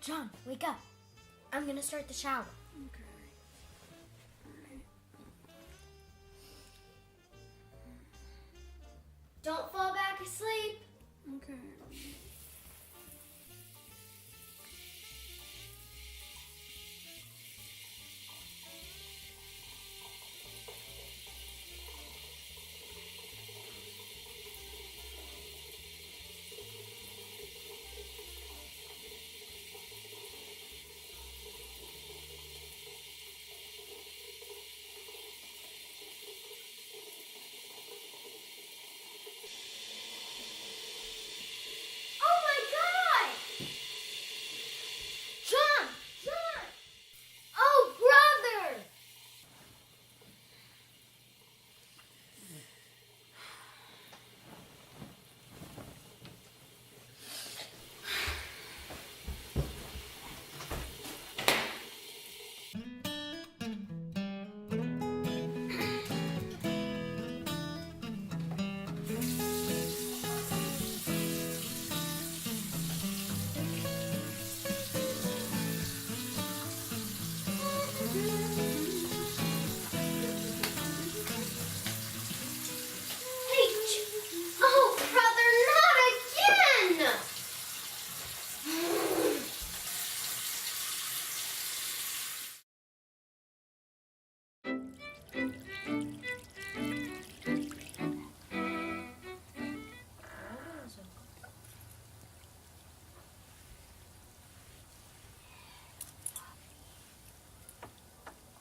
John, wake up. I'm gonna start the shower. Okay. Don't fall back asleep. Okay. Oh my God! John! John! Oh, brother! Oh, brother, not again!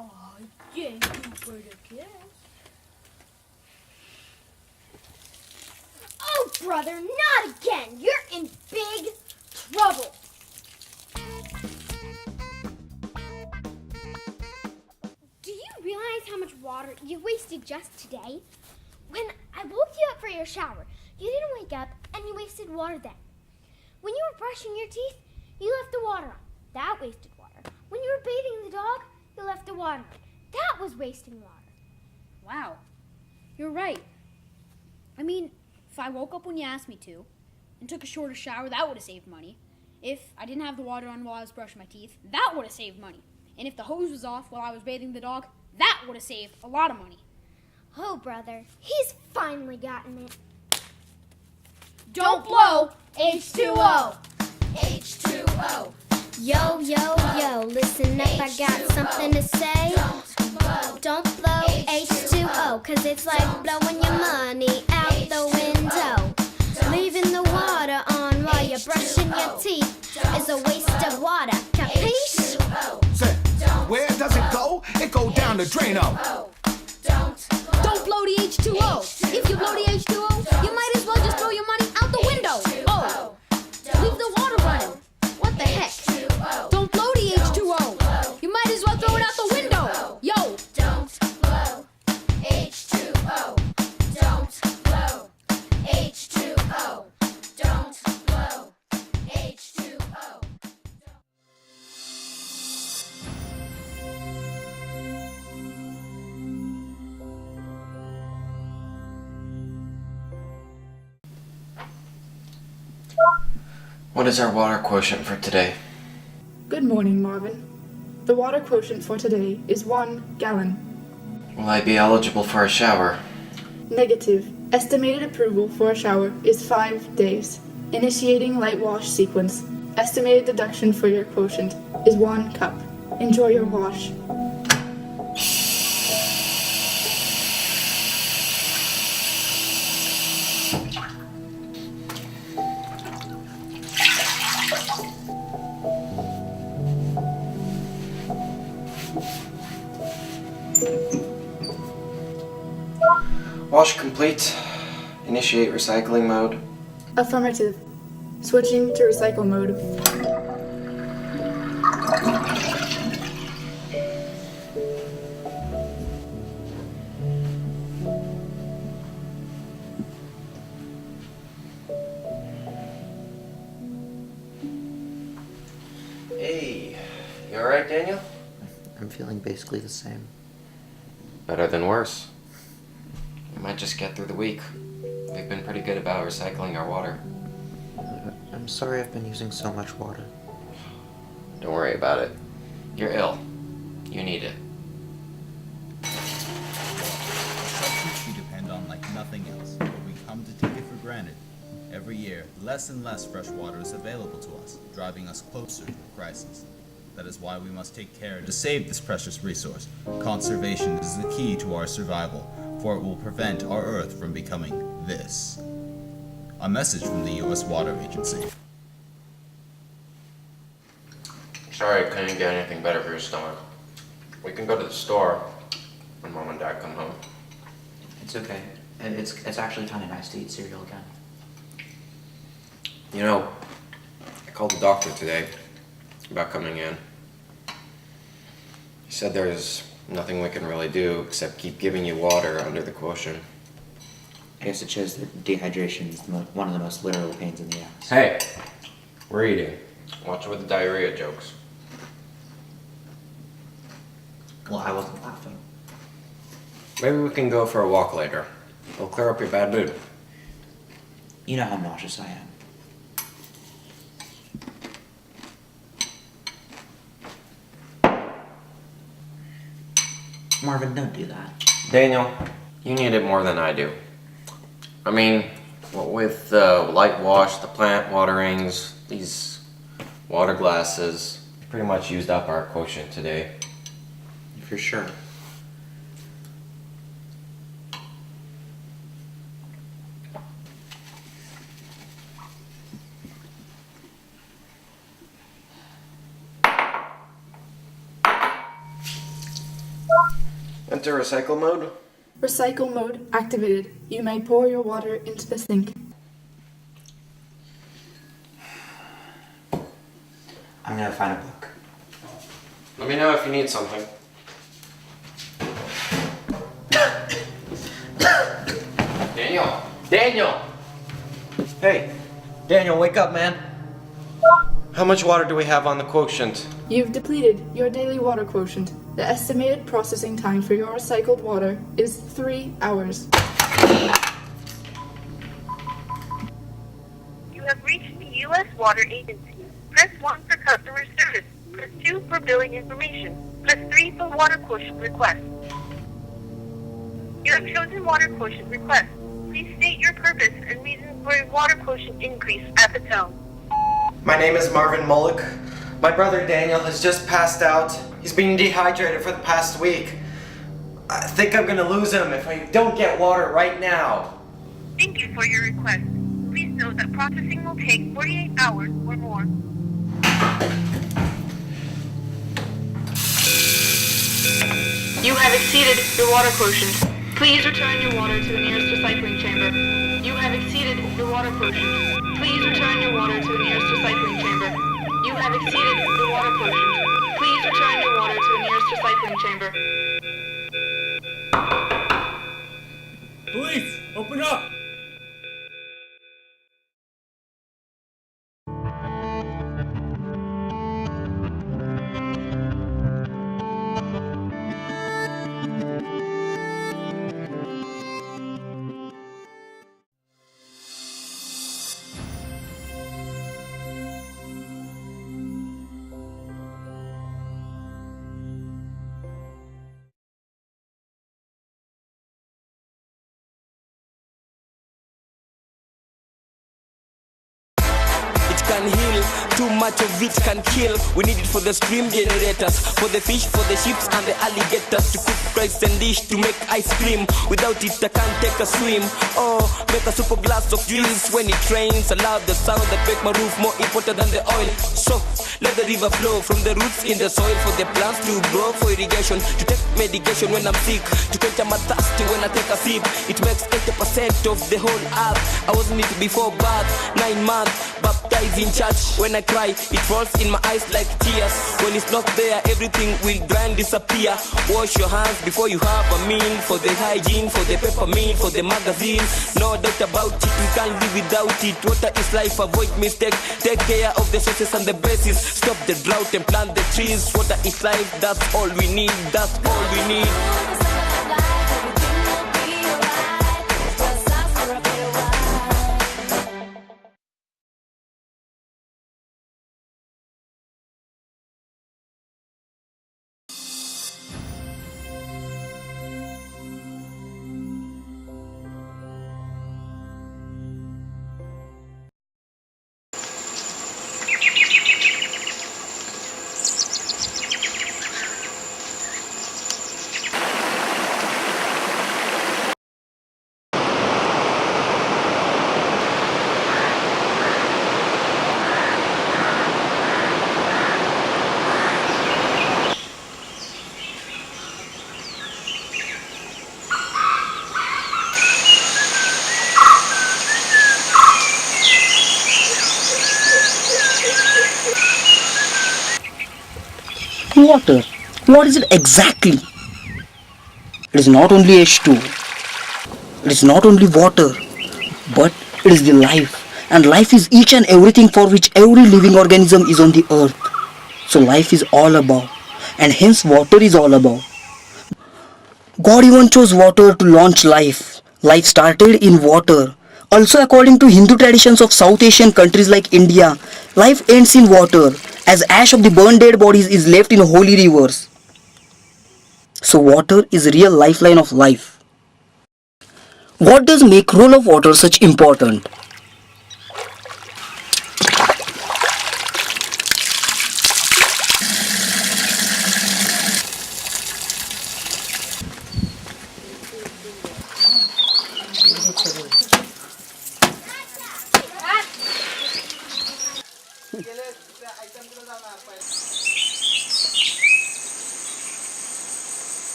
Oh, yeah, you better guess. Oh, brother, not again! You're in big trouble! Do you realize how much water you wasted just today? When I woke you up for your shower, you didn't wake up and you wasted water then. When you were brushing your teeth, you left the water on. That wasted water. When you were bathing the dog, you left the water on. That was wasting water. Wow, you're right. I mean, if I woke up when you asked me to and took a shorter shower, that would have saved money. If I didn't have the water on while I was brushing my teeth, that would have saved money. And if the hose was off while I was bathing the dog, that would have saved a lot of money. Oh, brother, he's finally gotten it. Don't blow H2O. H2O. Yo, yo, yo, listen up, I got something to say. Don't blow H2O, cause it's like blowing your money out the window. Leaving the water on while you're brushing your teeth is a waste of water, capiche? Say, where does it go? It go down the drain-o. Don't blow the H2O. If you blow the H2O, you might as well just throw your money out the window. Oh, leave the water running. What the heck? Don't blow the H2O. You might as well throw it out the window. Yo. Don't blow H2O. Don't blow H2O. Don't blow H2O. What is our water quotient for today? Good morning, Marvin. The water quotient for today is 1 gallon. Will I be eligible for a shower? Negative. Estimated approval for a shower is 5 days. Initiating light wash sequence. Estimated deduction for your quotient is 1 cup. Enjoy your wash. Wash complete. Initiate recycling mode. Affirmative. Switching to recycle mode. Hey, you alright, Daniel? I'm feeling basically the same. Better than worse. We might just get through the week. We've been pretty good about recycling our water. I'm sorry I've been using so much water. Don't worry about it. You're ill. You need it. A substance we depend on like nothing else, but we come to take it for granted. Every year, less and less fresh water is available to us, driving us closer to a crisis. That is why we must take care to save this precious resource. Conservation is the key to our survival, for it will prevent our Earth from becoming this. A message from the U.S. Water Agency. Sorry I couldn't get anything better for your stomach. We can go to the store when Mom and Dad come home. It's okay. And it's actually kind of nice to eat cereal again. You know, I called the doctor today about coming in. He said there's nothing we can really do except keep giving you water under the quotient. I guess it shows that dehydration is one of the most literal pains in the ass. Hey, we're eating. Watch it with the diarrhea jokes. Well, I wasn't laughing. Maybe we can go for a walk later. It'll clear up your bad mood. You know how nauseous I am. Marvin, don't do that. Daniel, you need it more than I do. I mean, what with the light wash, the plant waterings, these water glasses, pretty much used up our quotient today. For sure. Enter recycle mode. Recycle mode activated. You may pour your water into the sink. I'm gonna find a book. Let me know if you need something. Daniel! Daniel! Hey, Daniel, wake up, man. How much water do we have on the quotient? You've depleted your daily water quotient. The estimated processing time for your recycled water is 3 hours. You have reached the U.S. Water Agency. Press 1 for customer service. Press 2 for billing information. Press 3 for water quotient request. You have chosen water quotient request. Please state your purpose and reason for a water quotient increase at the tone. My name is Marvin Mullock. My brother Daniel has just passed out. He's been dehydrated for the past week. I think I'm gonna lose him if I don't get water right now. Thank you for your request. Please note that processing will take 48 hours or more. You have exceeded your water quotient. Please return your water to the nearest recycling chamber. You have exceeded your water quotient. Please return your water to the nearest recycling chamber. You have exceeded your water quotient. Please return your water to the nearest recycling chamber. Police, open up! Can heal, too much of it can kill. We need it for the stream generators, for the fish, for the ships and the alligators, to cook rice and dish, to make ice cream. Without it I can't take a swim. Oh, make a super glass of juice when it rains. I love the sound that make my roof more important than the oil. So let the river flow from the roots in the soil, for the plants to grow, for irrigation, to take medication when I'm sick, to quench my thirsty when I take a sip. It makes 80% of the whole earth. I wasn't it before birth, 9 months, baptized in church. When I cry, it falls in my eyes like tears. When it's not there, everything will dry and disappear. Wash your hands before you have a meal, for the hygiene, for the peppermint, for the magazine. No doubt about it, we can't live without it. Water is life, avoid mistakes. Take care of the sources and the bases. Stop the drought and plant the trees. Water is life, that's all we need, that's all we need. water. What is it exactly? It is not only H2. It is not only water, but it is the life. And life is each and everything for which every living organism is on the earth. So life is all above, and hence water is all above. God even chose water to launch life. Life started in water. Also, according to Hindu traditions of South Asian countries like India, life ends in water, as ash of the burned dead bodies is left in holy rivers. So water is a real lifeline of life. What does make role of water such important?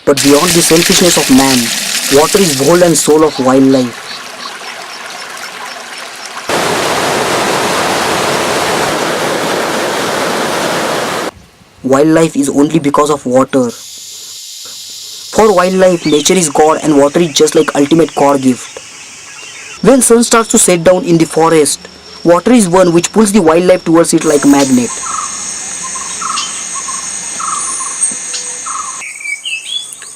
But beyond the selfishness of man, water is whole and soul of wildlife. Wildlife is only because of water. For wildlife, nature is God and water is just like ultimate God gift. When sun starts to set down in the forest, water is one which pulls the wildlife towards it like a magnet.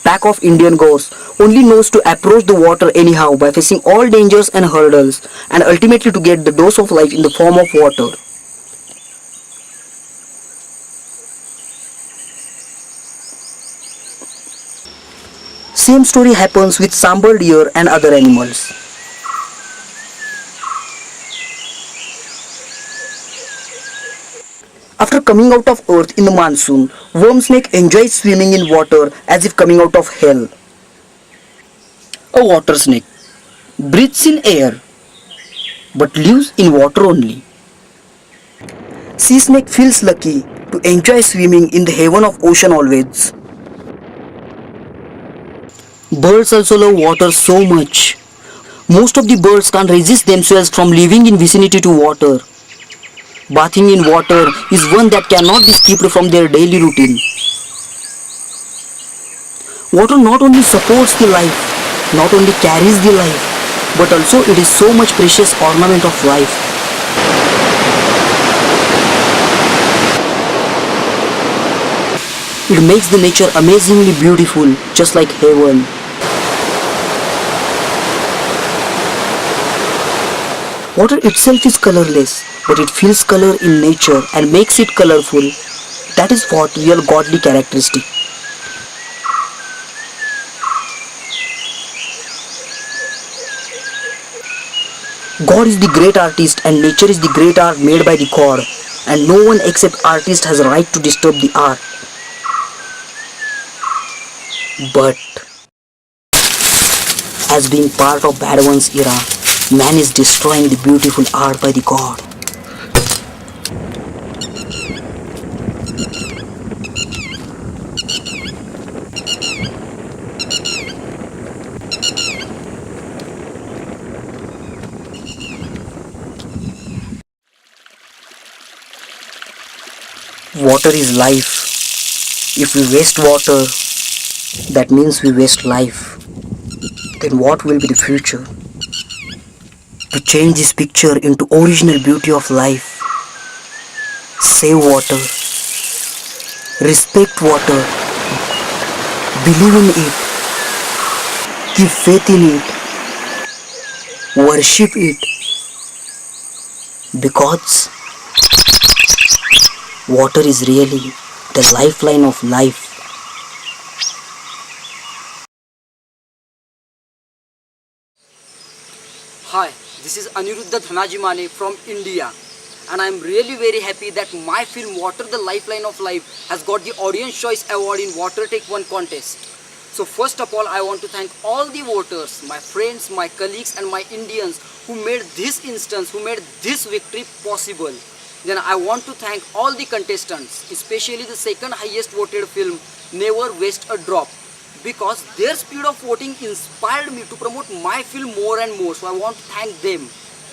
Pack of Indian goats only knows to approach the water anyhow by facing all dangers and hurdles, and ultimately to get the dose of life in the form of water. Same story happens with sambar deer and other animals. After coming out of earth in the monsoon, worm snake enjoys swimming in water as if coming out of hell. A water snake breathes in air but lives in water only. Sea snake feels lucky to enjoy swimming in the heaven of ocean always. Birds also love water so much. Most of the birds can't resist themselves from living in vicinity to water. Bathing in water is one that cannot be skipped from their daily routine. Water not only supports the life, not only carries the life, but also it is so much precious ornament of life. It makes the nature amazingly beautiful, just like heaven. Water itself is colorless, but it feels color in nature and makes it colorful. That is what real godly characteristic. God is the great artist and nature is the great art made by the God, and no one except artist has a right to disturb the art. But as being part of bad one's era, man is destroying the beautiful art by the God. Water is life. If we waste water, that means we waste life. Then what will be the future? To change this picture into original beauty of life, save water, respect water, believe in it, keep faith in it, worship it, because water is really the lifeline of life. Hi, this is Aniruddha Dhanaji Mane from India, and I am really very happy that my film Water the Lifeline of Life has got the Audience Choice Award in Water Take One contest. So first of all, I want to thank all the voters, my friends, my colleagues and my Indians who made this instance, who made this victory possible. Then I want to thank all the contestants, especially the second highest voted film, Never Waste a Drop, because their speed of voting inspired me to promote my film more and more. So I want to thank them.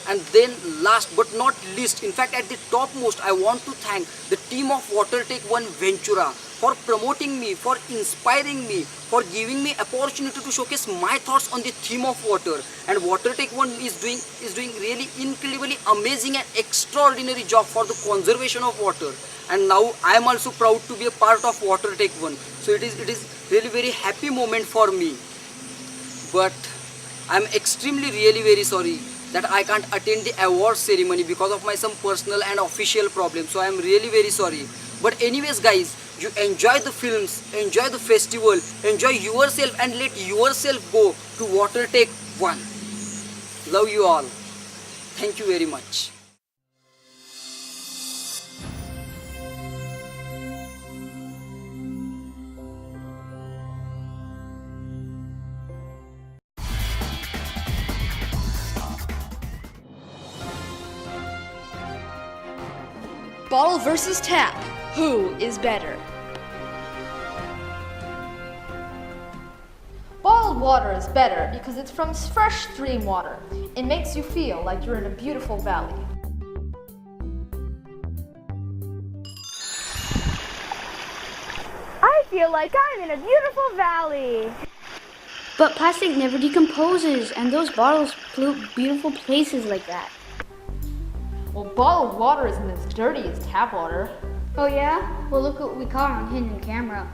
And then last but not least, in fact at the topmost, I want to thank the team of WaterTech One Ventura for promoting me, for inspiring me, for giving me opportunity to showcase my thoughts on the theme of water. And WaterTech One is doing really incredibly amazing and extraordinary job for the conservation of water. And now I am also proud to be a part of WaterTech One. So it is really very happy moment for me. But I am extremely really very sorry that I can't attend the award ceremony because of my some personal and official problems. So I am really very sorry. But anyways guys, you enjoy the films, enjoy the festival, enjoy yourself and let yourself go to WaterTech One. Love you all. Thank you very much. Bottle versus tap. Who is better? Bottled water is better because it's from fresh stream water. It makes you feel like you're in a beautiful valley. I feel like I'm in a beautiful valley. But plastic never decomposes, and those bottles pollute beautiful places like that. Well, bottled water isn't as dirty as tap water. Oh yeah? Well, look what we caught on hidden camera.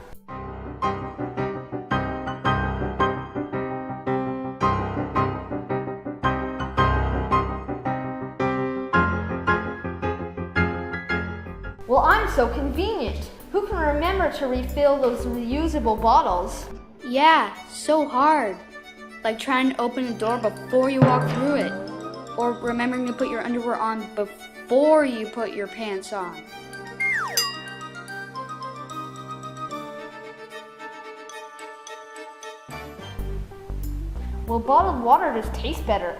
Well, I'm so convenient. Who can remember to refill those reusable bottles? Yeah, so hard. Like trying to open a door before you walk through it. Or remembering to put your underwear on before you put your pants on. Well, bottled water just tastes better.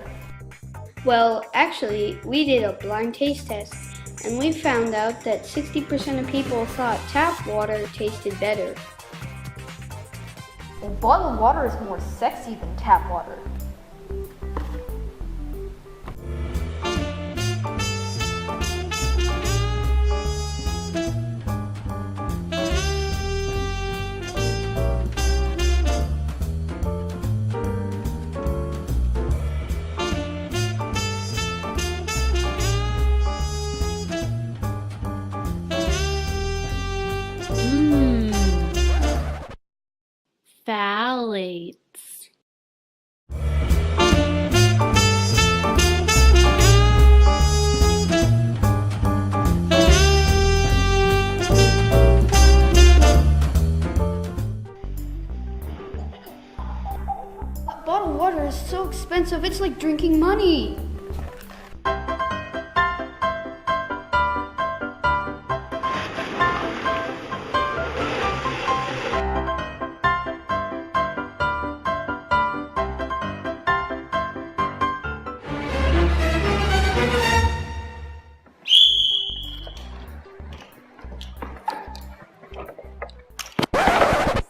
Well, actually, we did a blind taste test, and we found out that 60% of people thought tap water tasted better. Well, bottled water is more sexy than tap water. Phthalates. Bottled water is so expensive, it's like drinking money.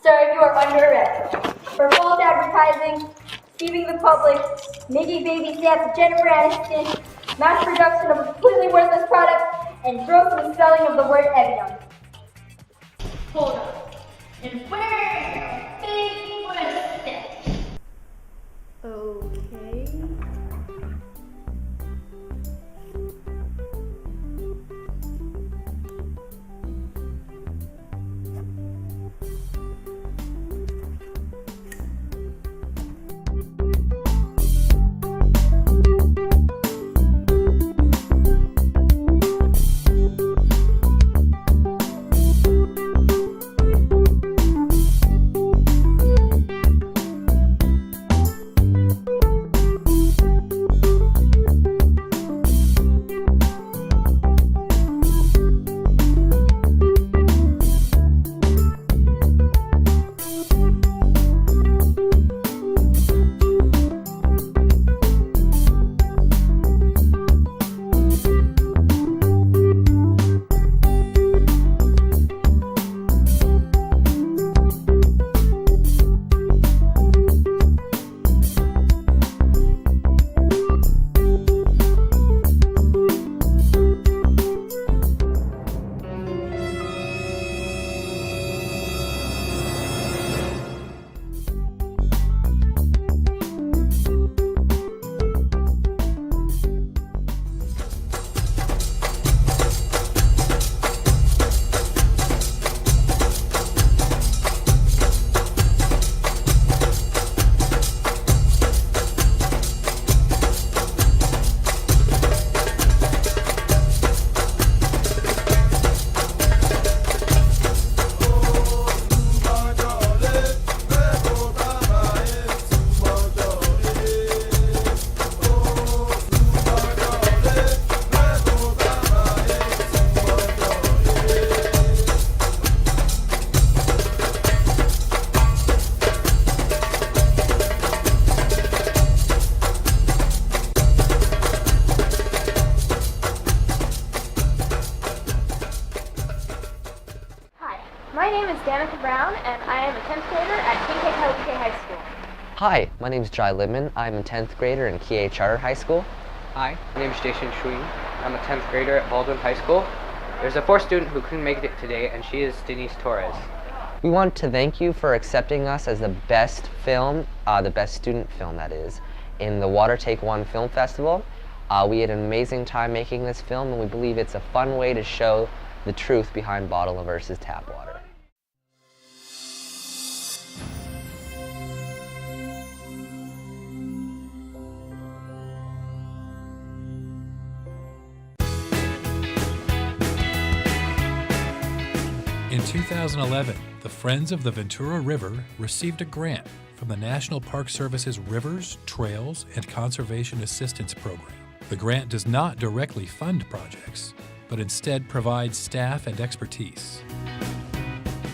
Sir, you are under arrest for false advertising, deceiving the public, making baby steps of Jennifer Aniston, mass production of a completely worthless product, and gross misspelling of the word Evian. Hold on. And where's your big lipstick? Okay. Highland K High School. Hi, my name is Jai Libman. I'm a 10th grader in Kia Charter High School. Hi, my name is Jason Shuin. I'm a 10th grader at Baldwin High School. There's a 4th student who couldn't make it today, and she is Denise Torres. We want to thank you for accepting us as the best film, the best student film that is, in the Water Take One Film Festival. We had an amazing time making this film, and we believe it's a fun way to show the truth behind bottle versus tap water. In 2011, the Friends of the Ventura River received a grant from the National Park Service's Rivers, Trails, and Conservation Assistance Program. The grant does not directly fund projects, but instead provides staff and expertise.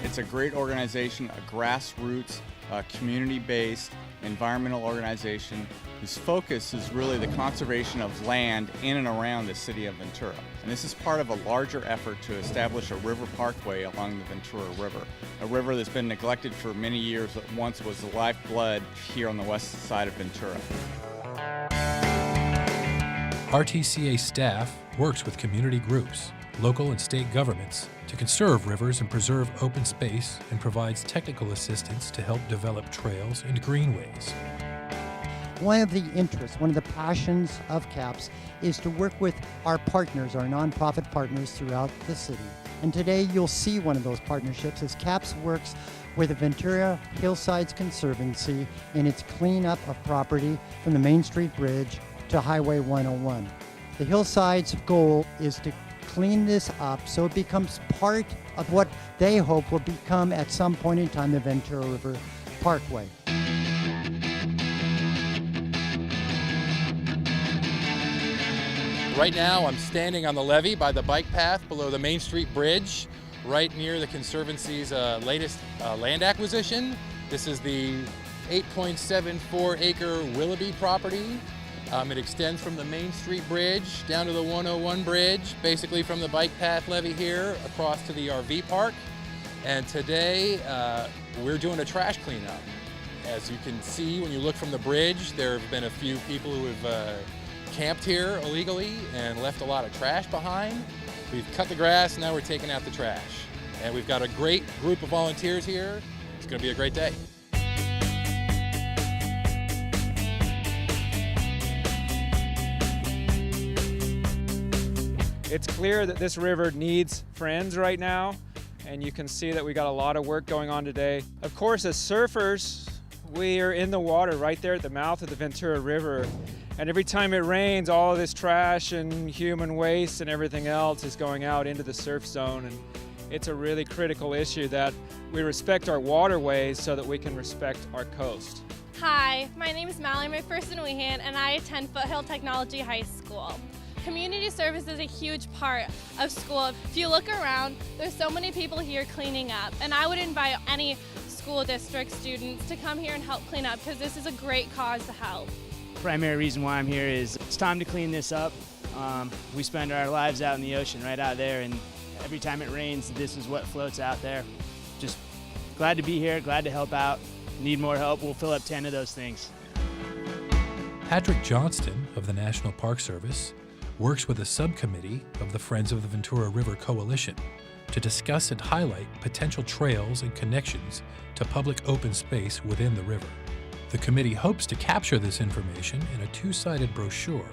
It's a great organization, a grassroots, community-based environmental organization whose focus is really the conservation of land in and around the city of Ventura. And this is part of a larger effort to establish a river parkway along the Ventura River, a river that's been neglected for many years but once was the lifeblood here on the west side of Ventura. RTCA staff works with community groups, local and state governments to conserve rivers and preserve open space, and provides technical assistance to help develop trails and greenways. One of the interests, one of the passions of CAPS is to work with our partners, our nonprofit partners throughout the city. And today you'll see one of those partnerships as CAPS works with the Ventura Hillsides Conservancy in its cleanup of property from the Main Street Bridge to Highway 101. The Hillsides' goal is to clean this up so it becomes part of what they hope will become at some point in time the Ventura River Parkway. Right now I'm standing on the levee by the bike path below the Main Street Bridge, right near the Conservancy's latest land acquisition. This is the 8.74 acre Willoughby property. It extends from the Main Street Bridge down to the 101 bridge, basically from the bike path levee here across to the RV park. And today we're doing a trash cleanup. As you can see when you look from the bridge, there have been a few people who have camped here illegally and left a lot of trash behind. We've cut the grass, now we're taking out the trash. And we've got a great group of volunteers here. It's going to be a great day. It's clear that this river needs friends right now, and you can see that we got a lot of work going on today. Of course, as surfers, we are in the water right there at the mouth of the Ventura River, and every time it rains, all of this trash and human waste and everything else is going out into the surf zone, and it's a really critical issue that we respect our waterways so that we can respect our coast. Hi, my name is Mallory McPherson Weehan, and I attend Foothill Technology High School. Community service is a huge part of school. If you look around, there's so many people here cleaning up, and I would invite any school district students to come here and help clean up because this is a great cause to help. Primary reason why I'm here is it's time to clean this up. We spend our lives out in the ocean right out there, and every time it rains, this is what floats out there. Just glad to be here, glad to help out. Need more help, we'll fill up 10 of those things. Patrick Johnston of the National Park Service works with a subcommittee of the Friends of the Ventura River Coalition to discuss and highlight potential trails and connections to public open space within the river. The committee hopes to capture this information in a two-sided brochure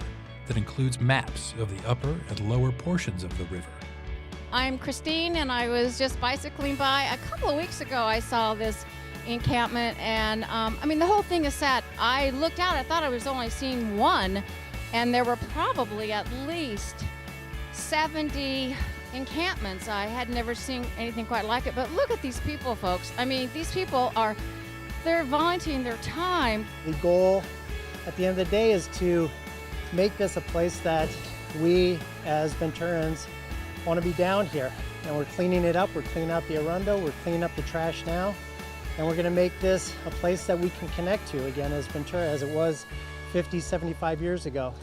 that includes maps of the upper and lower portions of the river. I'm Christine, and I was just bicycling by. A couple of weeks ago, I saw this encampment, and I mean, the whole thing is set. I looked out, I thought I was only seeing one, and there were probably at least 70 encampments. I had never seen anything quite like it, but look at these people, folks. I mean, these people they're volunteering their time. The goal at the end of the day is to make this a place that we as Venturans want to be down here. And we're cleaning it up, we're cleaning out the Arundo, we're cleaning up the trash now, and we're going to make this a place that we can connect to again as Ventura, as it was 50, 75 years ago.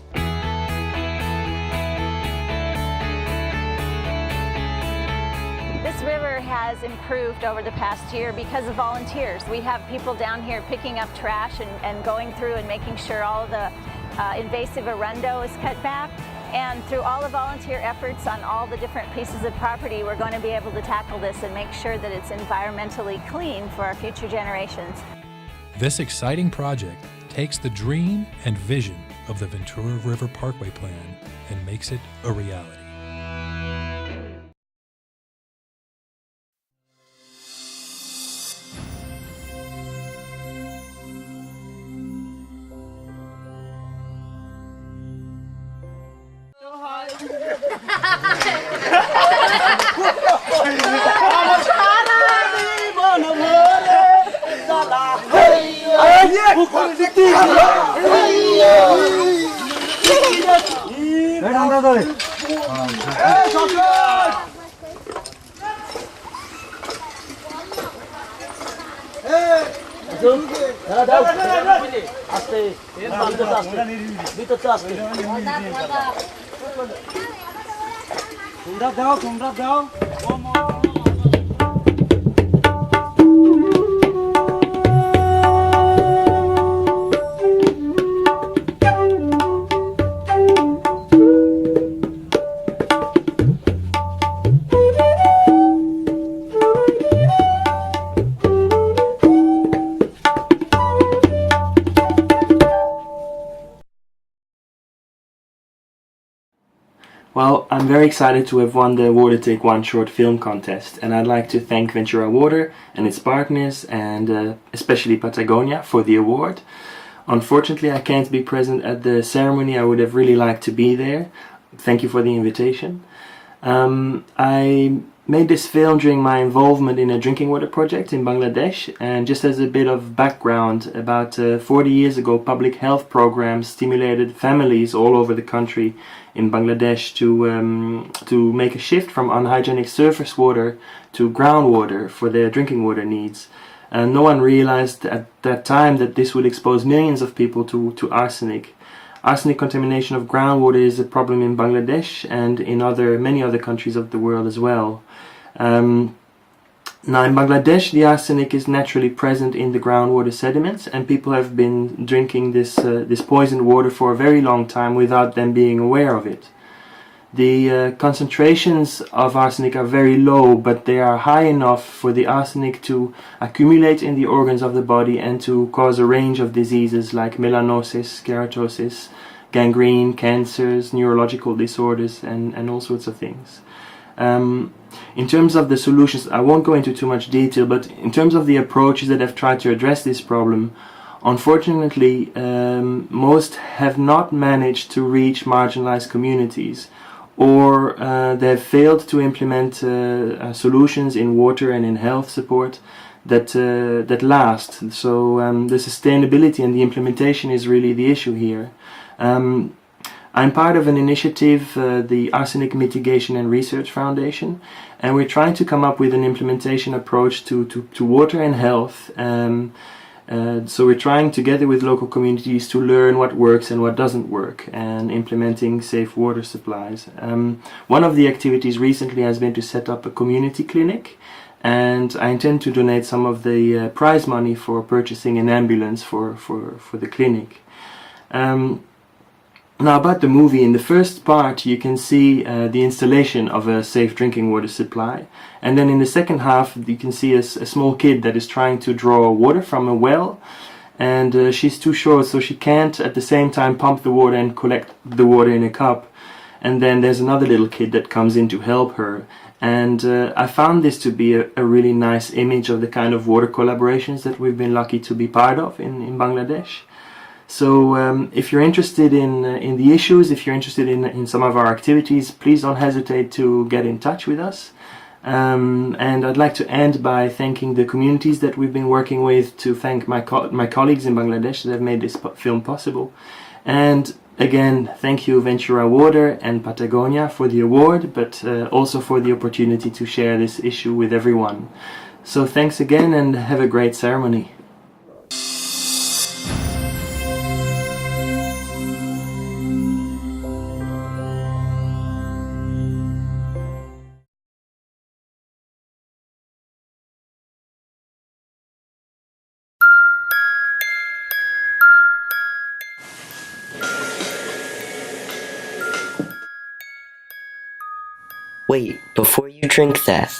This river has has improved over the past year because of volunteers. We have people down here picking up trash and going through and making sure all of the invasive arundo is cut back. And through all the volunteer efforts on all the different pieces of property, we're going to be able to tackle this and make sure that it's environmentally clean for our future generations. This exciting project takes the dream and vision of the Ventura River Parkway Plan and makes it a reality. Well, I'm very excited to have won the Water Take One short film contest, and I'd like to thank Ventura Water and its partners, and especially Patagonia, for the award. Unfortunately, I can't be present at the ceremony. I would have really liked to be there. Thank you for the invitation. I made this film during my involvement in a drinking water project in Bangladesh, and just as a bit of background, about 40 years ago, public health programs stimulated families all over the country in Bangladesh to make a shift from unhygienic surface water to groundwater for their drinking water needs. And no one realized at that time that this would expose millions of people to arsenic. Arsenic contamination of groundwater is a problem in Bangladesh and in many other countries of the world as well. Now in Bangladesh, the arsenic is naturally present in the groundwater sediments, and people have been drinking this poisoned water for a very long time without them being aware of it. The concentrations of arsenic are very low, but they are high enough for the arsenic to accumulate in the organs of the body and to cause a range of diseases like melanosis, keratosis, gangrene, cancers, neurological disorders, and all sorts of things. In terms of the solutions, I won't go into too much detail, but in terms of the approaches that have tried to address this problem, unfortunately, most have not managed to reach marginalized communities, or they have failed to implement solutions in water and in health support that last. So the sustainability and the implementation is really the issue here. I'm part of an initiative, the Arsenic Mitigation and Research Foundation, and we're trying to come up with an implementation approach to water and health. So we're trying together with local communities to learn what works and what doesn't work, and implementing safe water supplies. One of the activities recently has been to set up a community clinic, and I intend to donate some of the prize money for purchasing an ambulance for the clinic. Now about the movie, in the first part you can see the installation of a safe drinking water supply, and then in the second half you can see a small kid that is trying to draw water from a well, and she's too short, so she can't at the same time pump the water and collect the water in a cup. And then there's another little kid that comes in to help her, and I found this to be a really nice image of the kind of water collaborations that we've been lucky to be part of in Bangladesh. So if you're interested in the issues, if you're interested in some of our activities, please don't hesitate to get in touch with us. And I'd like to end by thanking the communities that we've been working with, to thank my colleagues in Bangladesh that have made this film possible. And again, thank you Ventura Water and Patagonia for the award, but also for the opportunity to share this issue with everyone. So thanks again, and have a great ceremony. Wait, before you drink that.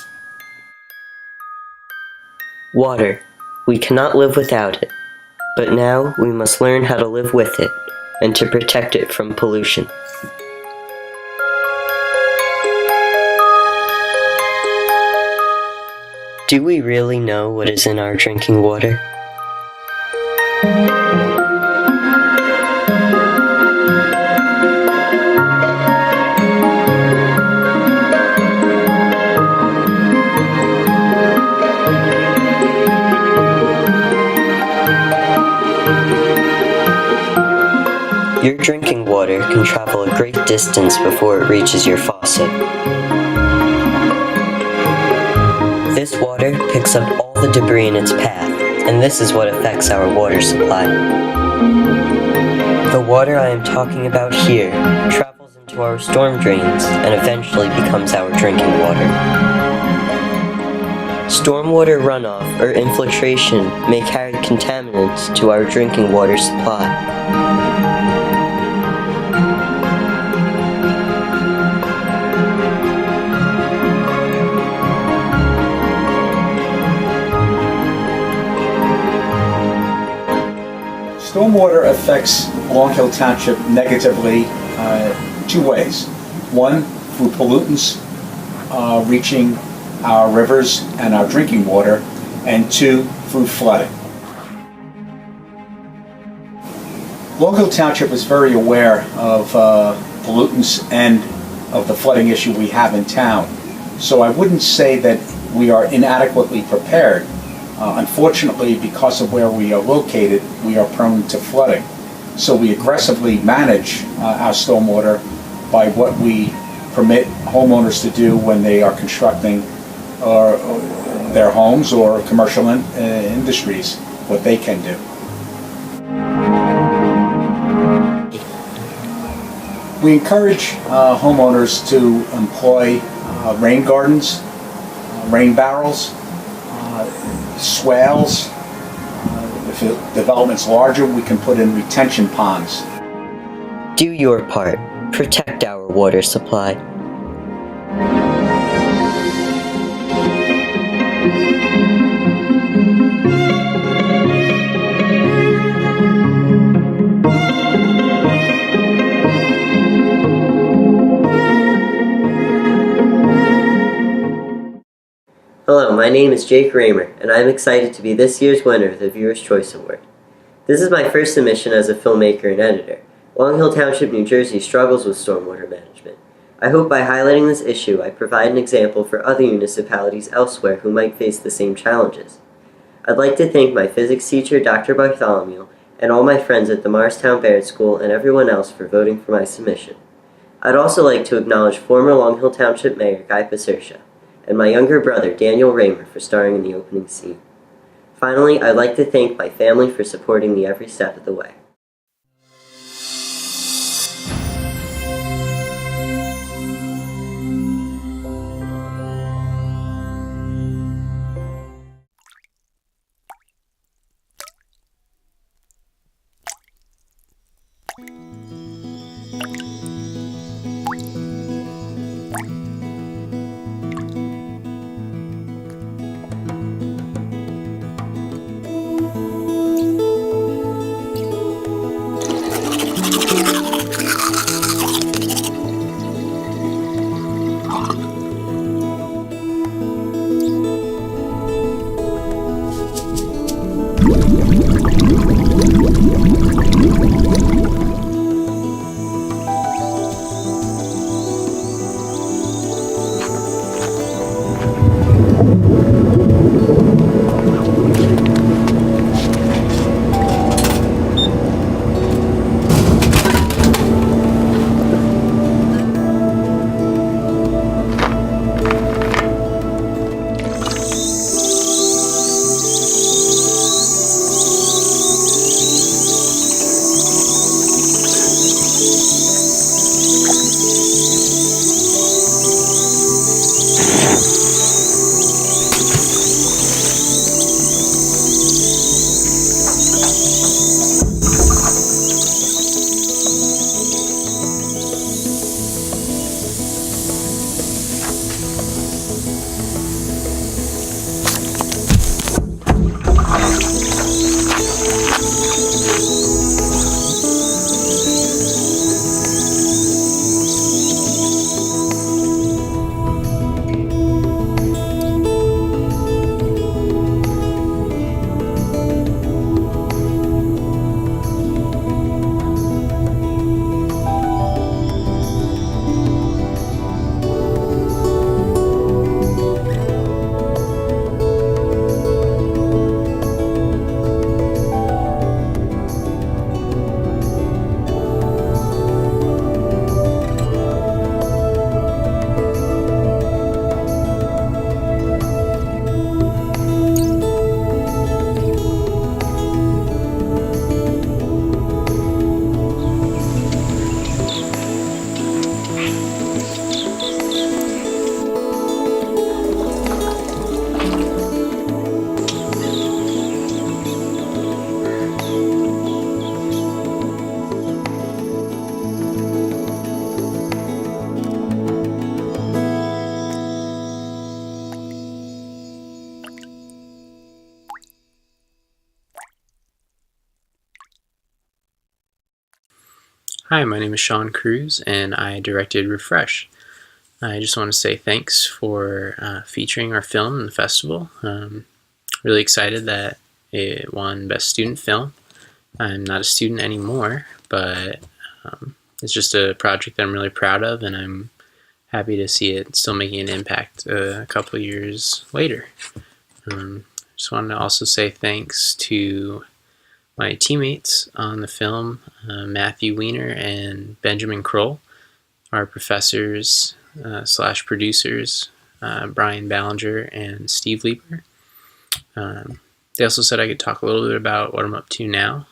Water. We cannot live without it. But now we must learn how to live with it and to protect it from pollution. Do we really know what is in our drinking water? Your drinking water can travel a great distance before it reaches your faucet. This water picks up all the debris in its path, and this is what affects our water supply. The water I am talking about here travels into our storm drains and eventually becomes our drinking water. Stormwater runoff or infiltration may carry contaminants to our drinking water supply. Stormwater affects Long Hill Township negatively two ways. One, through pollutants reaching our rivers and our drinking water, and two, through flooding. Long Hill Township is very aware of pollutants and of the flooding issue we have in town. So I wouldn't say that we are inadequately prepared. Unfortunately, because of where we are located, we are prone to flooding. So we aggressively manage our stormwater by what we permit homeowners to do when they are constructing their homes or commercial industries, what they can do. We encourage homeowners to employ rain gardens, rain barrels, swales. If the development's larger, we can put in retention ponds. Do your part. Protect our water supply. Hello, my name is Jake Raymer, and I am excited to be this year's winner of the Viewer's Choice Award. This is my first submission as a filmmaker and editor. Long Hill Township, New Jersey struggles with stormwater management. I hope by highlighting this issue, I provide an example for other municipalities elsewhere who might face the same challenges. I'd like to thank my physics teacher, Dr. Bartholomew, and all my friends at the Morristown Baird School and everyone else for voting for my submission. I'd also like to acknowledge former Long Hill Township Mayor Guy Pacercia, and my younger brother, Daniel Raymer, for starring in the opening scene. Finally, I'd like to thank my family for supporting me every step of the way. Hi, my name is Sean Cruz, and I directed Refresh. I just want to say thanks for featuring our film in the festival. Really excited that it won Best Student Film. I'm not a student anymore, but it's just a project that I'm really proud of, and I'm happy to see it still making an impact a couple of years later. Just wanted to also say thanks to my teammates on the film, Matthew Weiner and Benjamin Kroll, our professors / producers, Brian Ballinger and Steve Leeper. They also said I could talk a little bit about what I'm up to now.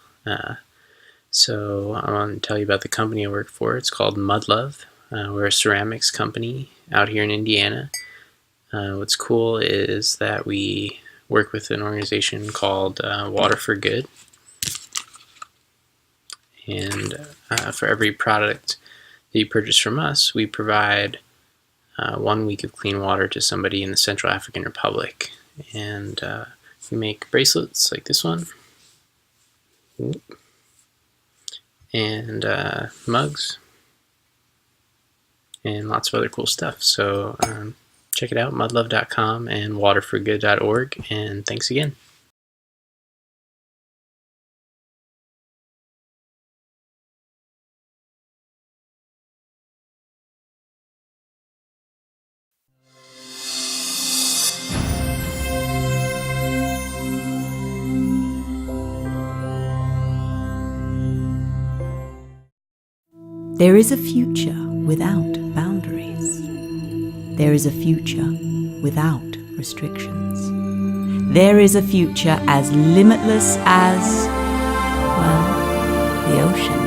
So I want to tell you about the company I work for. It's called Mudlove. We're a ceramics company out here in Indiana. What's cool is that we work with an organization called Water for Good. And for every product that you purchase from us, we provide 1 week of clean water to somebody in the Central African Republic. And we make bracelets like this one. And mugs. And lots of other cool stuff. So check it out, mudlove.com and waterforgood.org. And thanks again. There is a future without boundaries. There is a future without restrictions. There is a future as limitless as, well, the ocean.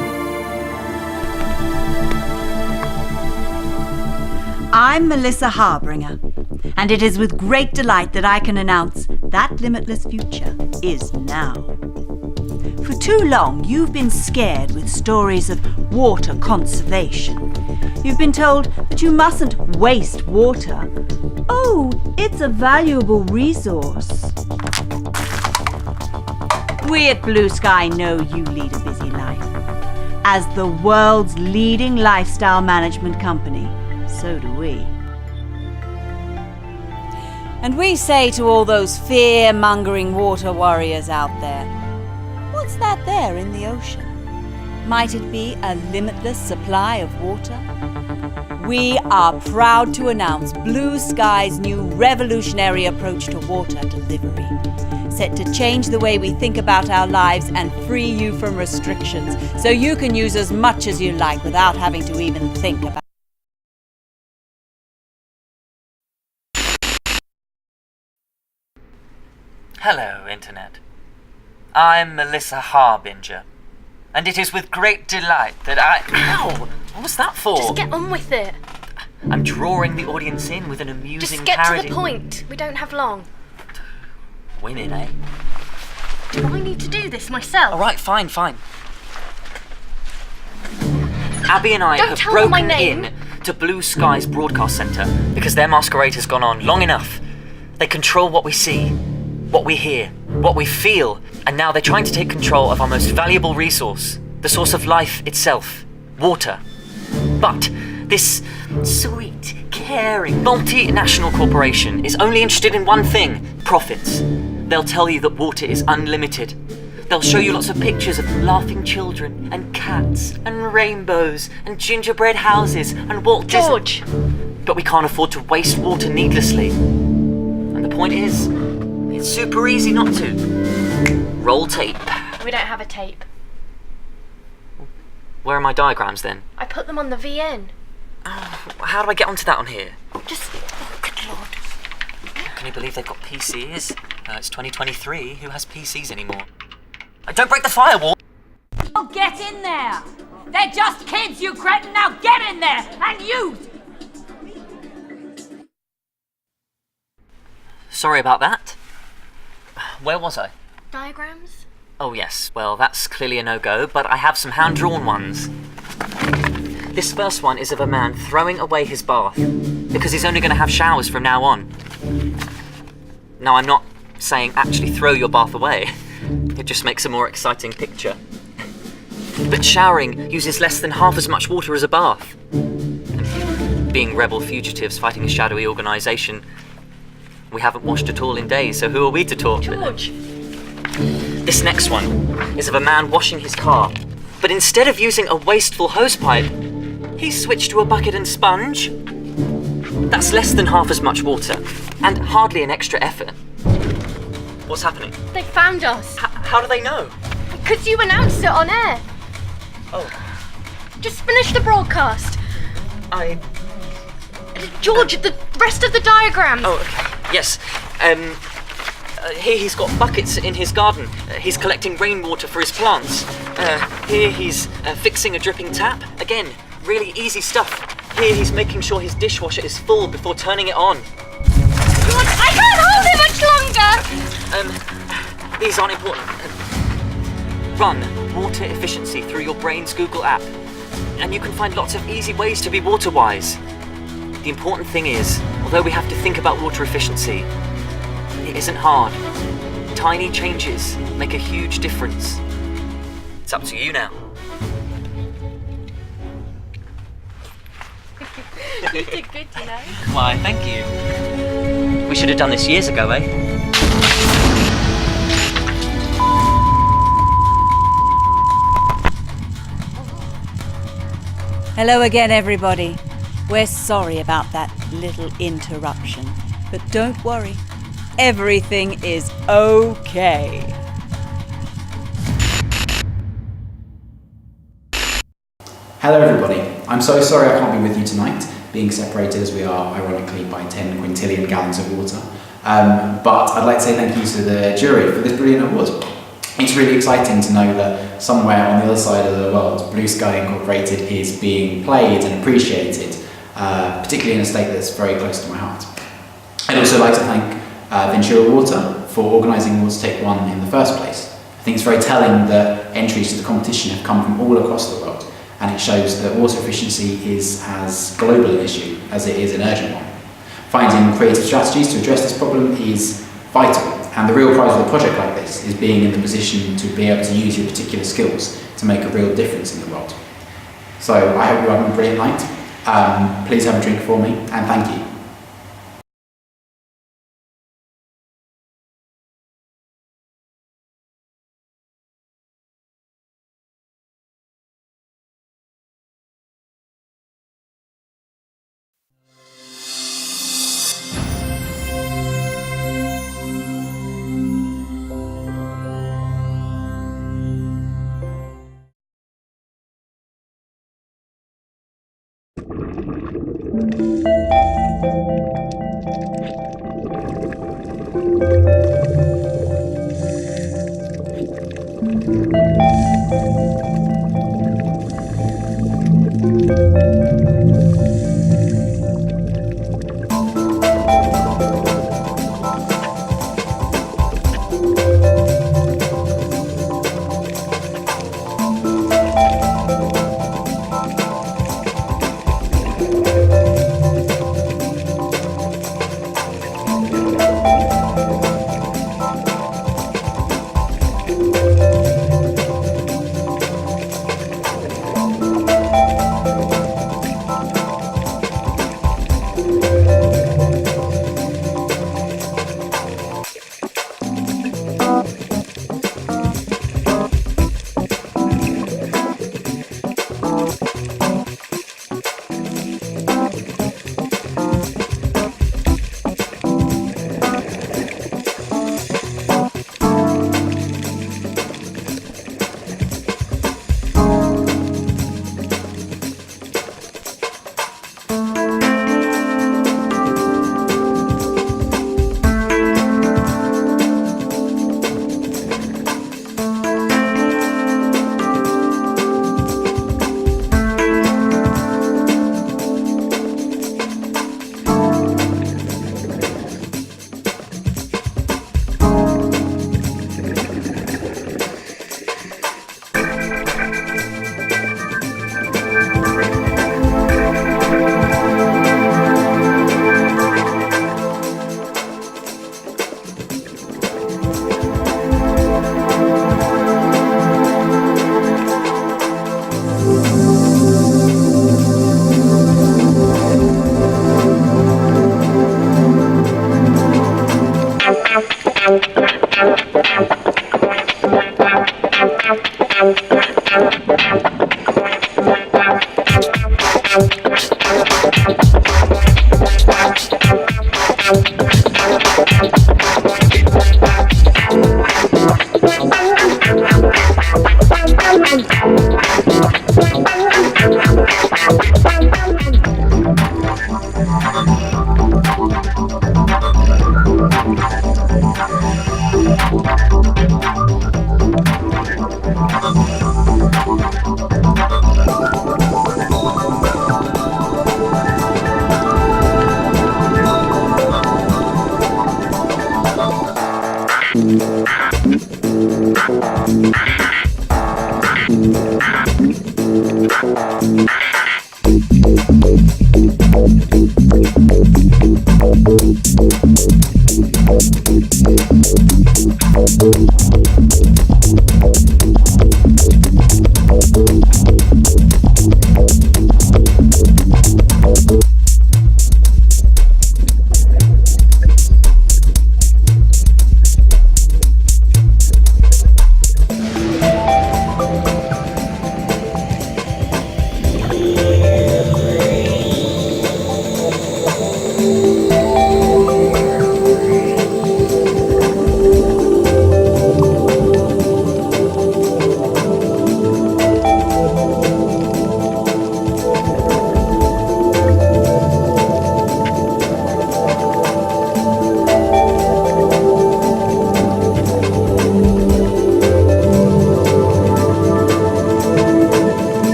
I'm Melissa Harbringer, and it is with great delight that I can announce that limitless future is now. For too long, you've been scared with stories of water conservation. You've been told that you mustn't waste water. Oh, it's a valuable resource. We at Blue Sky know you lead a busy life. As the world's leading lifestyle management company, so do we. And we say to all those fear-mongering water warriors out there, what's that there in the ocean? Might it be a limitless supply of water? We are proud to announce Blue Sky's new revolutionary approach to water delivery, set to change the way we think about our lives and free you from restrictions, so you can use as much as you like without having to even think about it. Hello, Internet. I'm Melissa Harbinger, and it is with great delight that Ow! What was that for? Just get on with it. I'm drawing the audience in with an amusing Just get parody. to the point. We don't have long. Women, eh? Do I need to do this myself? All right, fine. Abby and I Don't have tell them my broken name. in to Blue Sky's broadcast centre because their masquerade has gone on long enough. They control what we see, what we hear, what we feel, and now they're trying to take control of our most valuable resource, the source of life itself, water. But this sweet, caring, multinational corporation is only interested in one thing: profits. They'll tell you that water is unlimited. They'll show you lots of pictures of laughing children, and cats, and rainbows, and gingerbread houses, and Walt Disney. George! But we can't afford to waste water needlessly. And the point is, it's super easy not to. Roll tape. We don't have a tape. Where are my diagrams then? I put them on the VN. How do I get onto that on here? Just... Oh, good lord. Can you believe they've got PCs? It's 2023. Who has PCs anymore? Don't break the firewall! Oh, get in there! They're just kids, you cretin! Now get in there and use! Sorry about that. Where was I? Diagrams? Oh yes, well that's clearly a no-go, but I have some hand-drawn ones. This first one is of a man throwing away his bath, because he's only going to have showers from now on. Now I'm not saying actually throw your bath away, it just makes a more exciting picture. but showering uses less than half as much water as a bath. And being rebel fugitives fighting a shadowy organisation, we haven't washed at all in days, so who are we to talk? George! This next one is of a man washing his car, but instead of using a wasteful hosepipe, he's switched to a bucket and sponge. That's less than half as much water, and hardly an extra effort. What's happening? They found us. How do they know? Because you announced it on air. Oh. Just finish the broadcast. George, the rest of the diagram. Oh, okay. Yes. Here he's got buckets in his garden. He's collecting rainwater for his plants. Here he's fixing a dripping tap. Again, really easy stuff. Here he's making sure his dishwasher is full before turning it on. George, I can't hold it much longer. These aren't important. Run water efficiency through your brain's Google app, and you can find lots of easy ways to be water wise. The important thing is, although we have to think about water efficiency, it isn't hard. Tiny changes make a huge difference. It's up to you now. You did good, you know. Why, thank you. We should have done this years ago, eh? Hello again, everybody. We're sorry about that little interruption, but don't worry. Everything is okay. Hello everybody, I'm so sorry I can't be with you tonight, being separated as we are ironically by 10 quintillion gallons of water. But I'd like to say thank you to the jury for this brilliant award. It's really exciting to know that somewhere on the other side of the world, Blue Sky Incorporated is being played and appreciated, particularly in a state that's very close to my heart. I'd also like to thank Ventura Water for organising Water Take One in the first place. I think it's very telling that entries to the competition have come from all across the world, and it shows that water efficiency is as global an issue as it is an urgent one. Finding creative strategies to address this problem is vital, and the real prize of a project like this is being in the position to be able to use your particular skills to make a real difference in the world. So I hope you're having a brilliant night. Please have a drink for me, and thank you.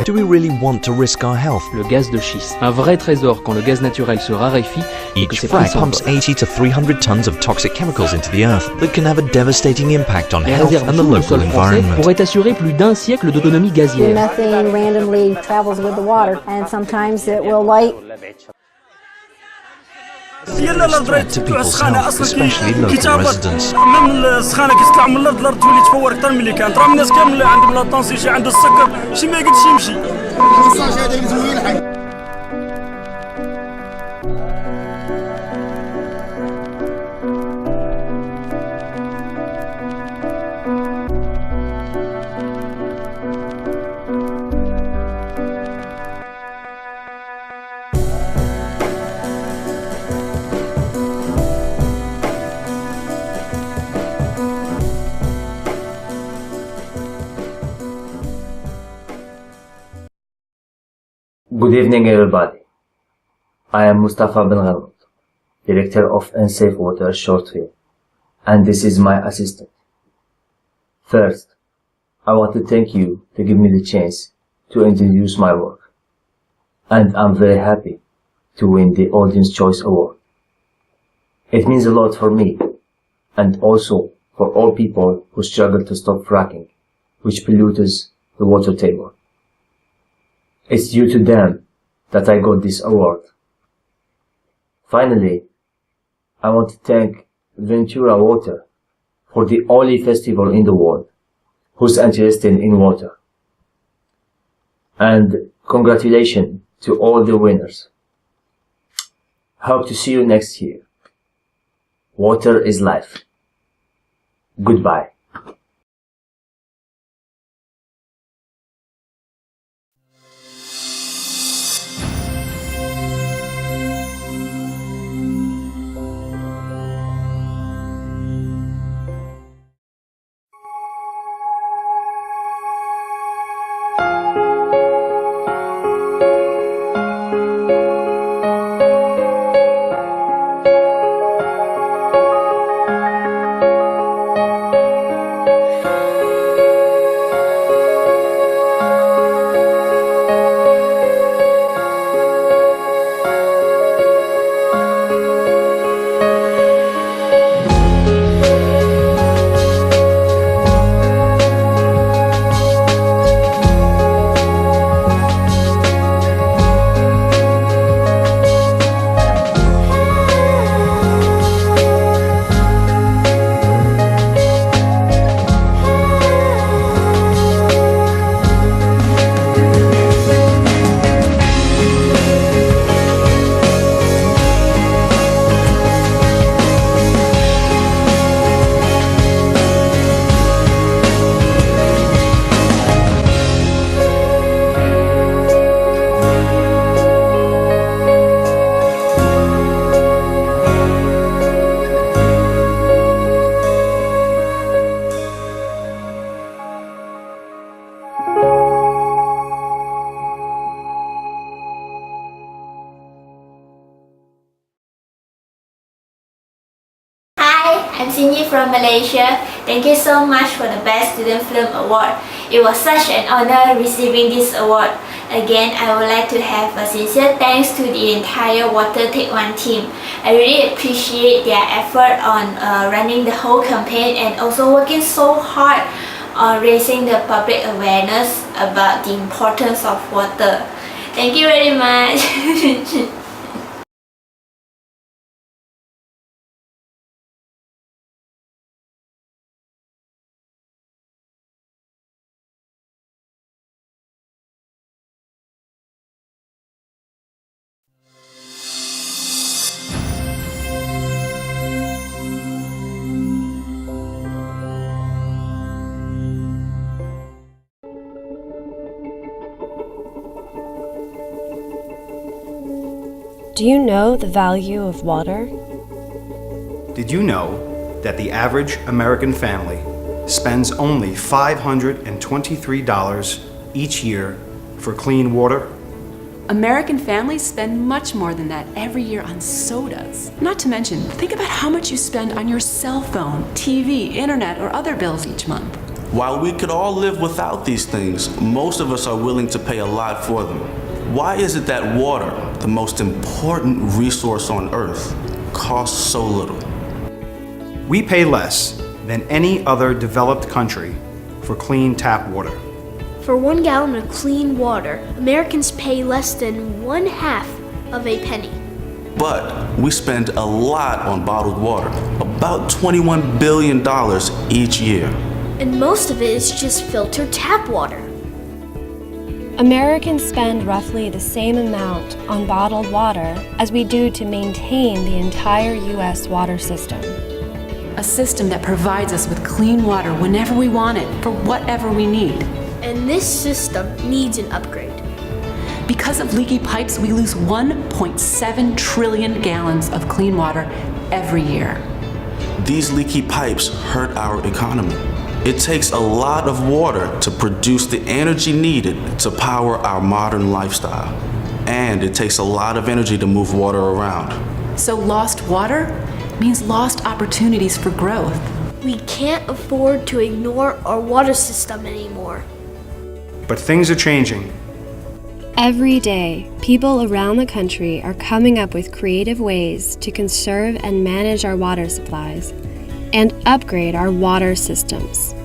Do we really want to risk our health? Le gaz de schiste, un vrai trésor quand le gaz naturel se raréfie. Each frac pumps 80 to 300 tons of toxic chemicals into the earth that can have a devastating impact on health and the local environment. Pourrait assurer plus d'un siècle d'autonomie gazière. Methane randomly travels with the water, and sometimes it will light. To people's health, especially local residents. من السخانه كيطلع من الارض الارض تولي تفور اكثر من اللي كانت راه الناس كامل عندهم لا طونسي شي عنده السكر شي ما يقدرش يمشي هذا اللي مزوين الحي Good evening, everybody. I am Mustafa Ben Ghalmout, Director of Unsafe Water Short Film, and this is my assistant. First, I want to thank you to give me the chance to introduce my work, and I'm very happy to win the Audience Choice Award. It means a lot for me, and also for all people who struggle to stop fracking, which pollutes the water table. It's due to them that I got this award. Finally, I want to thank Ventura Water for the only festival in the world who's interested in water. And congratulations to all the winners. Hope to see you next year. Water is life. Goodbye. Malaysia. Thank you so much for the Best Student Film Award. It was such an honor receiving this award. Again, I would like to have a sincere thanks to the entire Water Take One team. I really appreciate their effort on running the whole campaign and also working so hard on raising the public awareness about the importance of water. Thank you very much. Do you know the value of water? Did you know that the average American family spends only $523 each year for clean water? American families spend much more than that every year on sodas. Not to mention, think about how much you spend on your cell phone, TV, internet, or other bills each month. While we could all live without these things, most of us are willing to pay a lot for them. Why is it that water, the most important resource on Earth, costs so little? We pay less than any other developed country for clean tap water. For 1 gallon of clean water, Americans pay less than 1/2 of a penny. But we spend a lot on bottled water, about $21 billion each year. And most of it is just filtered tap water. Americans spend roughly the same amount on bottled water as we do to maintain the entire U.S. water system. A system that provides us with clean water whenever we want it, for whatever we need. And this system needs an upgrade. Because of leaky pipes, we lose 1.7 trillion gallons of clean water every year. These leaky pipes hurt our economy. It takes a lot of water to produce the energy needed to power our modern lifestyle. And it takes a lot of energy to move water around. So lost water means lost opportunities for growth. We can't afford to ignore our water system anymore. But things are changing. Every day, people around the country are coming up with creative ways to conserve and manage our water supplies and upgrade our water systems.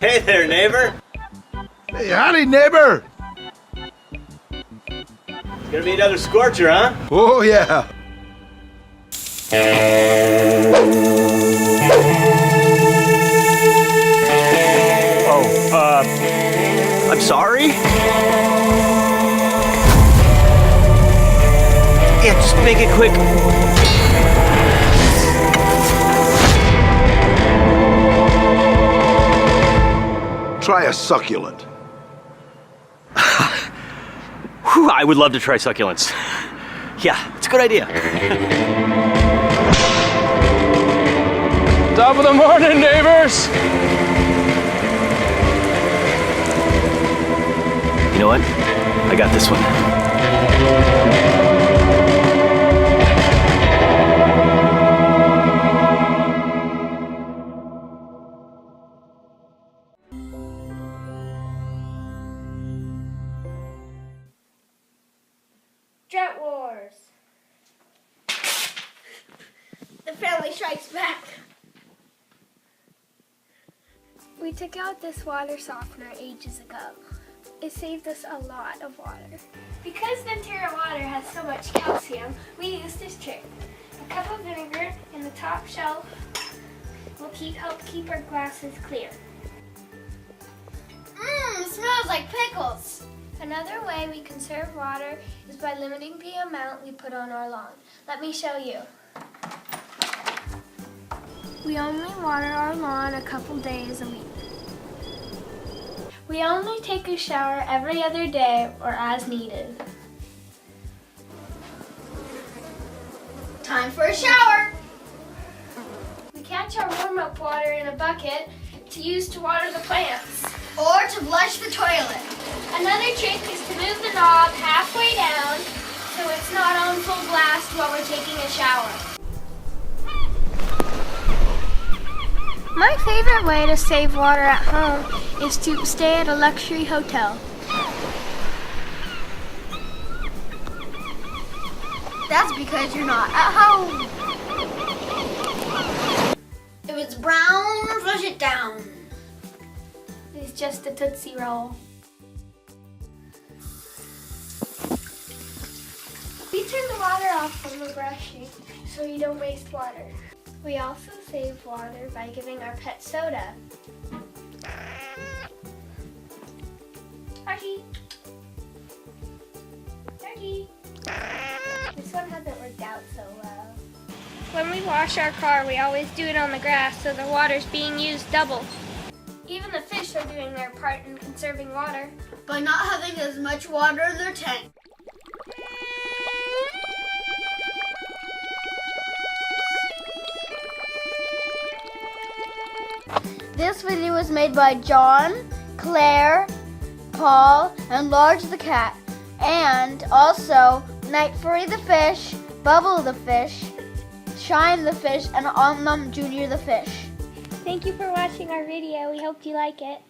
Hey there, neighbor. Hey, howdy, neighbor. It's gonna be another scorcher, huh? Oh, yeah. I'm sorry? Yeah, just make it quick. Try a succulent. Whew, I would love to try succulents. Yeah, it's a good idea. Top of the morning, neighbors! You know what? I got this one. Drought Wars. The Family Strikes Back. We took out this water softener ages ago. It saved us a lot of water. Because Ventura water has so much calcium, we use this trick. A cup of vinegar in the top shelf will help keep our glasses clear. Mmm, smells like pickles! Another way we conserve water is by limiting the amount we put on our lawn. Let me show you. We only water our lawn a couple days a week. We only take a shower every other day or as needed. Time for a shower! We catch our warm-up water in a bucket to use to water the plants. Or to flush the toilet. Another trick is to move the knob halfway down so it's not on full blast while we're taking a shower. My favorite way to save water at home is to stay at a luxury hotel. That's because you're not at home. If it's brown, flush it down. It's just a Tootsie Roll. We turn the water off when we're brushing so you don't waste water. We also save water by giving our pet soda. Archie! Archie! This one hasn't worked out so well. When we wash our car, we always do it on the grass so the water's being used double. Even the fish are doing their part in conserving water by not having as much water in their tank. This video was made by John, Claire, Paul, and Large the cat, and also Night Furry the fish, Bubble the fish, Shine the fish, and Om Nom Junior the fish. Thank you for watching our video. We hope you like it.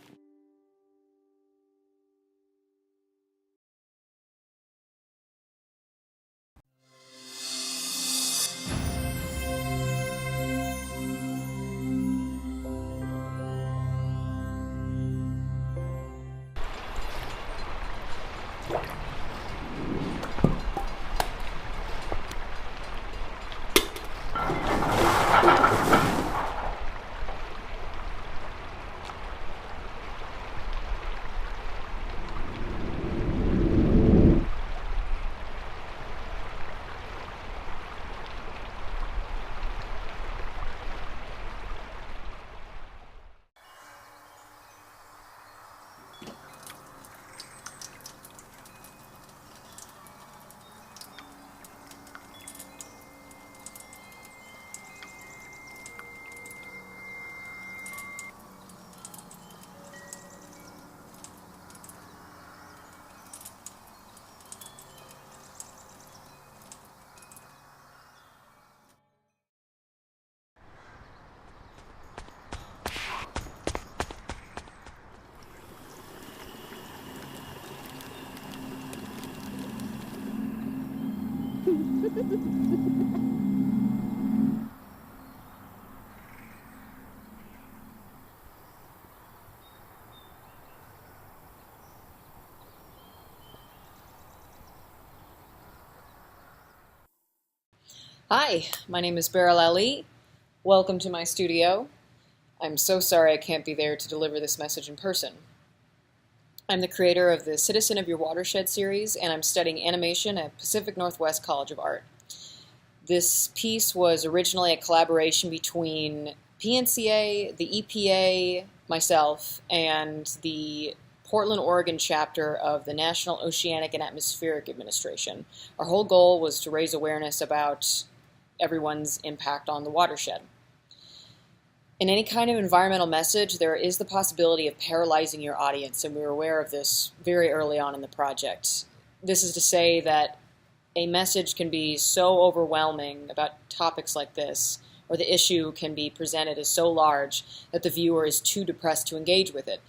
Hi, my name is Beryl Ali. Welcome to my studio. I'm so sorry I can't be there to deliver this message in person. I'm the creator of the Citizen of Your Watershed series, and I'm studying animation at Pacific Northwest College of Art. This piece was originally a collaboration between PNCA, the EPA, myself, and the Portland, Oregon chapter of the National Oceanic and Atmospheric Administration. Our whole goal was to raise awareness about everyone's impact on the watershed. In any kind of environmental message, there is the possibility of paralyzing your audience, and we were aware of this very early on in the project. This is to say that a message can be so overwhelming about topics like this, or the issue can be presented as so large that the viewer is too depressed to engage with it.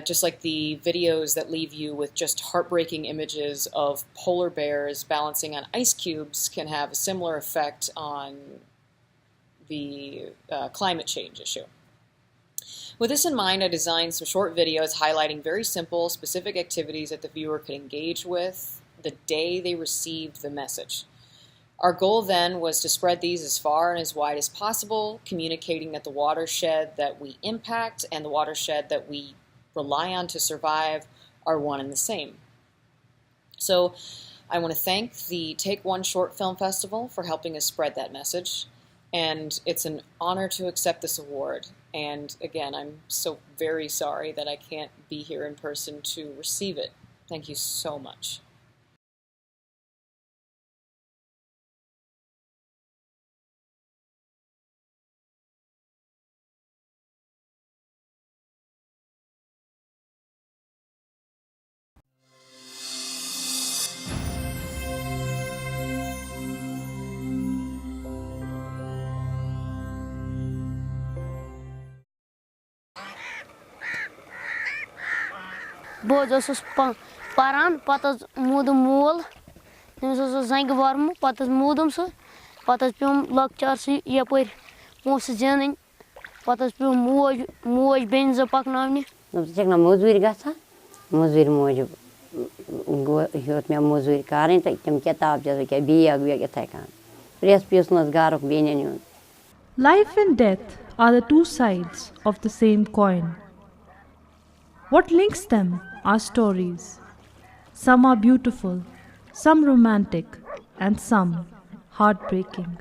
Just like the videos that leave you with just heartbreaking images of polar bears balancing on ice cubes can have a similar effect on the climate change issue. With this in mind, I designed some short videos highlighting very simple, specific activities that the viewer could engage with the day they received the message. Our goal then was to spread these as far and as wide as possible, communicating that the watershed that we impact and the watershed that we rely on to survive are one and the same. So I want to thank the Take One Short Film Festival for helping us spread that message, and it's an honor to accept this award. And again, I'm so very sorry that I can't be here in person to receive it. Thank you so much. Bos osus paran, patas mudum mol, temos osus zangue varmo, patas mudum so, patas pium lakchar si yapar mos janin, patas pium moj benza paknavni. Chegna mozuri gasa, mozuri moj hört mir mozuri karin, tem kitab jazo ke biya ke takan. Res piusnas garok benenun. Life and death are the two sides of the same coin. What links them are stories. Some are beautiful, some romantic, and some heartbreaking.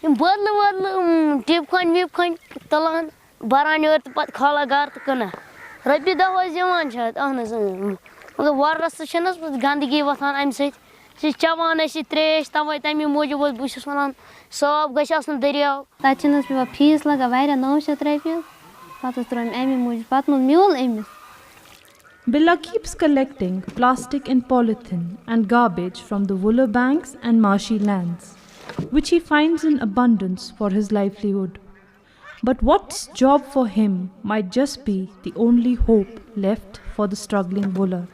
Badla tip khan talan baran ört pat khala gar kana. Rabbi da was jawan chat ahnas. Magar warras chenas gandagi watan am sit. Si chawan si tresh tawai tami moju bol bushus wanan sab gashasn dariyaw. Tachinas piva fees laga vaira 900 rupee. Patas tram ami moju patmun mule emis. Billa keeps collecting plastic and polythene and garbage from the Wooler banks and marshy lands, which he finds in abundance for his livelihood. But what's job for him might just be the only hope left for the struggling Wooler.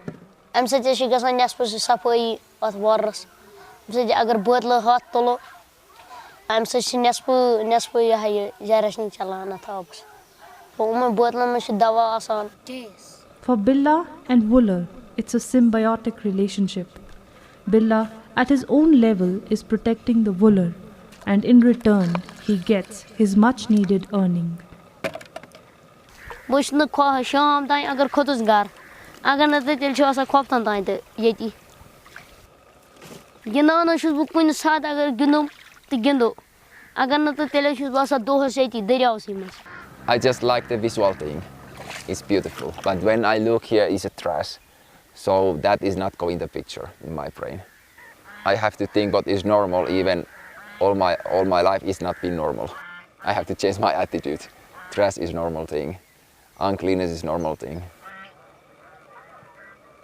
I'm such a shigasan jasper sapoi at warras. I'm such agar bottle hot tolo. I'm such a nespo yahay jarashni chalana thabs. For my bottle me should dawa asan. For Billa and Wooler, it's a symbiotic relationship. Billa, at his own level, is protecting the Wooler, and in return, he gets his much-needed earning. Bush no kwa sham dai agar khotus gar. Agar na tel chosa khoftan dai de yeti. Ginana shus bukun sad agar ginum te gindo. Agar na tel shus basa dohas yeti deriaw simas. I just like the visual thing. It's beautiful, but when I look here, it's a trash. So that is not going the picture in my brain. I have to think what is normal, even all my life is not been normal. I have to change my attitude. Trash is normal thing. Uncleanness is normal thing.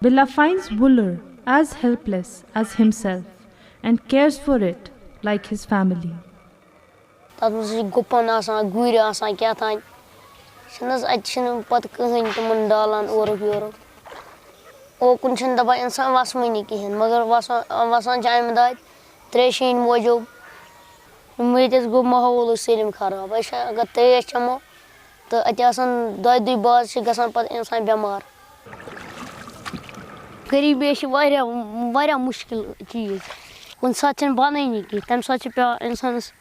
Billa finds Wooler as helpless as himself and cares for it like his family. That was a gupana sa guira sa kyatan. Shinas achin pat kahin tuman dalan or yoro. O kunchan daba insan wasmini kihin magar wasan jaim dai treshin mojo metes go mahol selim kharab aisha agar tresh chamo to atyasan dai dui baad se gasan pat insan bemar. Garibi she varia mushkil cheez. Kun saçın banayını ki, tem saçı pe insanız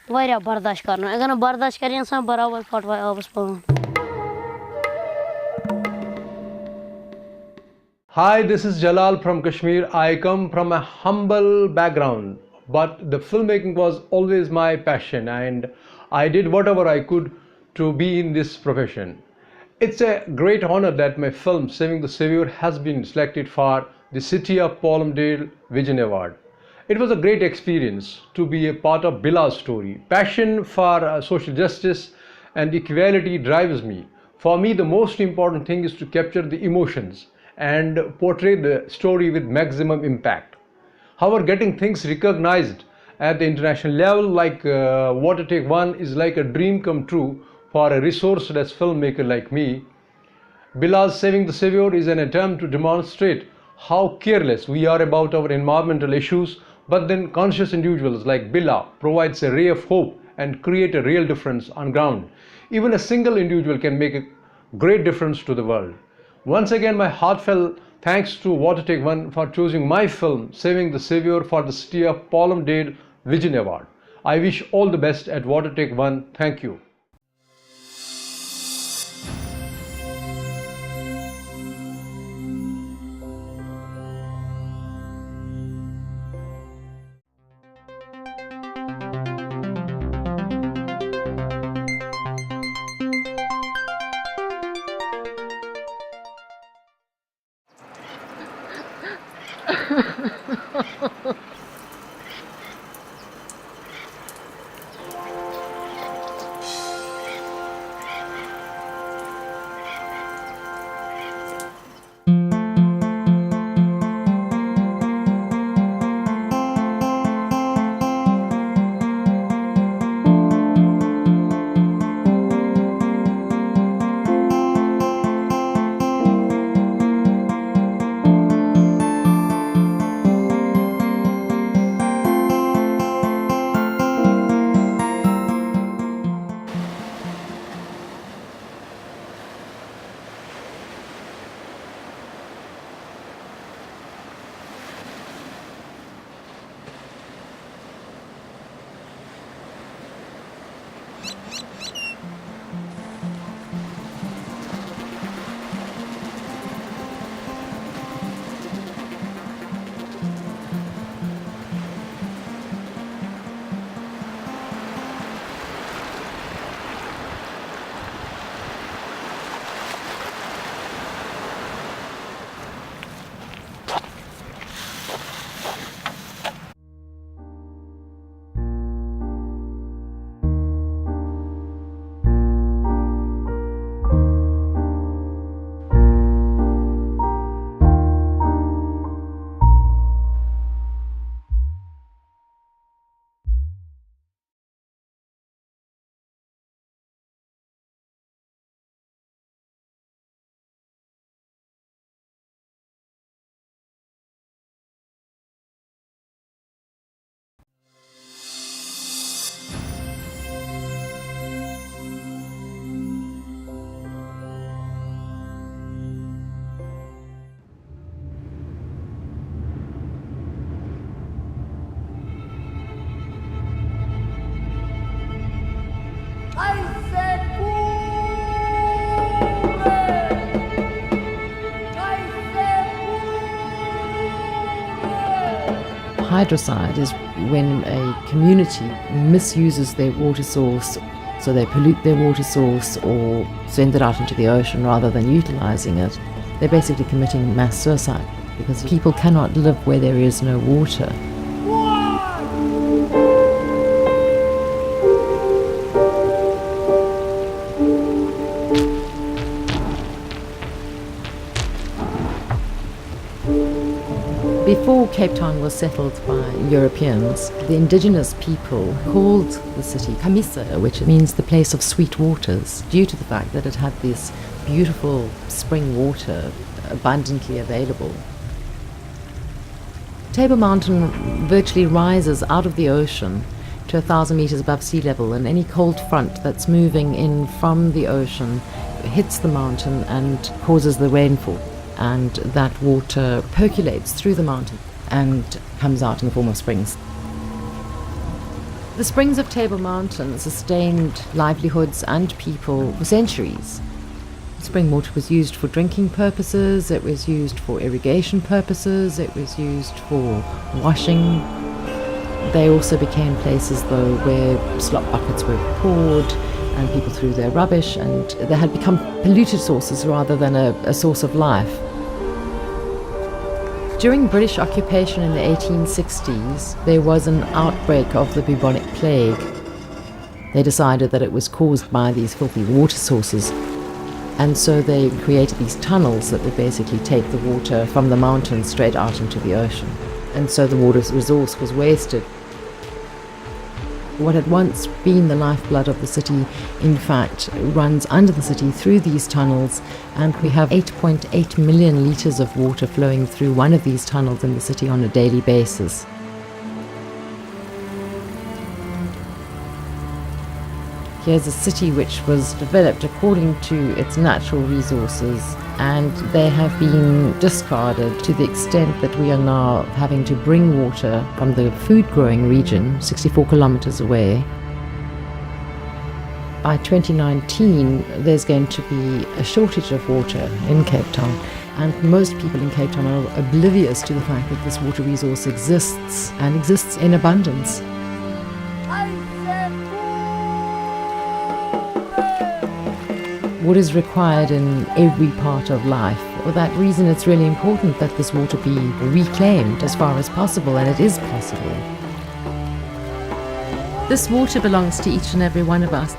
var ya bardaş karna. Eğer bardaş kari insan beraber patvay abis pavan. Hi, this is Jalal from Kashmir. I come from a humble background, but the filmmaking was always my passion and I did whatever I could to be in this profession. It's a great honor that my film Saving the Savior has been selected for the City of Palmdale Vision Award. It was a great experience to be a part of Bilal's story. Passion for social justice and equality drives me. For me, the most important thing is to capture the emotions and portray the story with maximum impact. However, getting things recognized at the international level like Water Take One is like a dream come true for a resourceless filmmaker like me. Bilal's Saving the Savior is an attempt to demonstrate how careless we are about our environmental issues, but then conscious individuals like Bilal provides a ray of hope and create a real difference on ground. Even a single individual can make a great difference to the world. Once again, my heartfelt thanks to Water Take One for choosing my film Saving the Savior for the City of Palmdale Vision Award. I wish all the best at Water Take One. Thank you. Hydrocide is when a community misuses their water source, so they pollute their water source or send it out into the ocean rather than utilizing it. They're basically committing mass suicide because people cannot live where there is no water. Before Cape Town was settled by Europeans, the indigenous people called the city Kamisa, which means the place of sweet waters, due to the fact that it had this beautiful spring water abundantly available. Table Mountain virtually rises out of the ocean to 1,000 meters above sea level, and any cold front that's moving in from the ocean hits the mountain and causes the rainfall. And that water percolates through the mountain and comes out in the form of springs. The springs of Table Mountain sustained livelihoods and people for centuries. Spring water was used for drinking purposes, it was used for irrigation purposes, it was used for washing. They also became places, though, where slop buckets were poured and people threw their rubbish, and they had become polluted sources rather than a source of life. During British occupation in the 1860s, there was an outbreak of the bubonic plague. They decided that it was caused by these filthy water sources, and so they created these tunnels that would basically take the water from the mountains straight out into the ocean. And so the water resource was wasted. What had once been the lifeblood of the city, in fact, runs under the city through these tunnels, and we have 8.8 million litres of water flowing through one of these tunnels in the city on a daily basis. Here's a city which was developed according to its natural resources, and they have been discarded to the extent that we are now having to bring water from the food-growing region, 64 kilometers away. By 2019, there's going to be a shortage of water in Cape Town, and most people in Cape Town are oblivious to the fact that this water resource exists, and exists in abundance. What is required in every part of life. For that reason, it's really important that this water be reclaimed as far as possible, and it is possible. This water belongs to each and every one of us,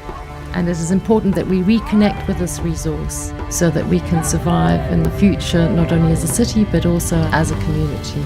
and it is important that we reconnect with this resource so that we can survive in the future, not only as a city, but also as a community.